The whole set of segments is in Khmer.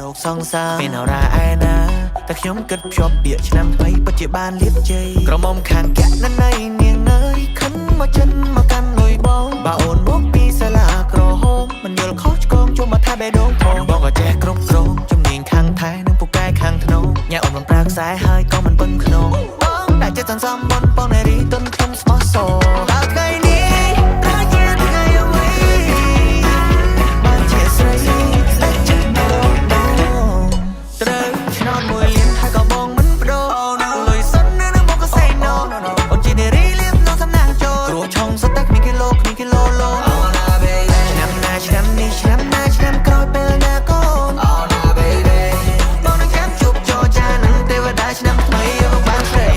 រោគសង្សារមានអរ៉ាឯណាតែខ្ញុំគិតភ្ជាប់ពាក្យឆ្នាំថ្មីពិតជាបានលៀបជ័យក្រមុំខាងកណន័យនាងអើយខិនមកចិនមកកាន់លុយបងបើអូនមកពីសាលាក្រហមមិនយល់ខុសឆ្គងជុំមកថាបេះដូងផងបងក៏ចេះគ្រប់គ្រងជំនាញខាងថែនិងពូកែខាងធ្នងញ៉ាអូនមិនប្រើខ្សែហើយក៏មិនពឹងខ្នងបងតែចិត្តសន្សំបនបងនារីទុនខ្ញុំស្មោះសរដល់ថ្ងៃនេះត្រូវជាថ្ងៃអ្វីបានជាស្រីតែចិត្តមកត្រូវឆ្នោតមួយលានហើយក៏បងមិនប្រោលុយសិននៅនឹងបងក៏ say no អូនជានារីលៀបនៅសំណាងចូលព្រោះឆុងសុទ្ធតែគ្មានគីឡូលោឆ្នាំណាឆ្នាំនេះឆ្នាំណាឆ្នាំក្រោយពេលណាកូនបងនឹងចាំជួបចរចានឹងទេវតាឆ្នាំថ្មីមកបានស្រី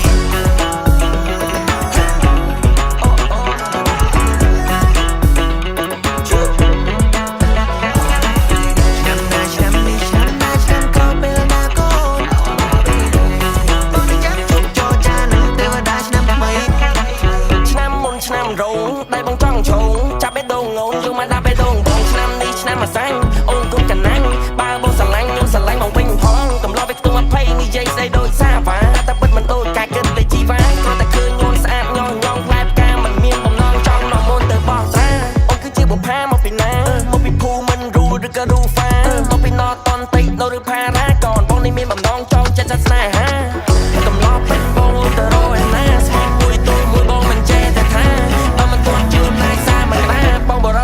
ได้បងចង់ឈោងចាប់បេះដូងងូនយកមកដាក់បេះដូងបងឆ្នាំនេះឆ្នាំអាសាញ់អូនគុំកណាំងបើបងស្រឡាញ់ខ្ញុំស្រឡាញ់បងវិញផងកំឡោះវាខ្ទង់20និយាយស្ដីដូចសាវ៉ាតែពិតមិនដូចការគិតលេជីវ៉ាគ្រាន់តែឃើញញូនស្អាតញ៉ងផ្លែផ្កាមិនមានបំណងចង់នាំមុនទៅបោះត្រាអូនគឺជាបុផាមកពីណាមកពីភូមិនរូឬក៏រូហ្វាមកពីណតតន្តិចនៅឬផារ៉ាកនបងនេះមានបំណងចង់ចិត្តស្នេហាកំឡោះពេញបងទៅរកឯណាស្មោះមួយទូមួយបងមិនចេះតែថា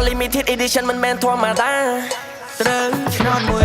Limited edition មិនមែនធម្មតាត្រូវឆ្នោតមួយ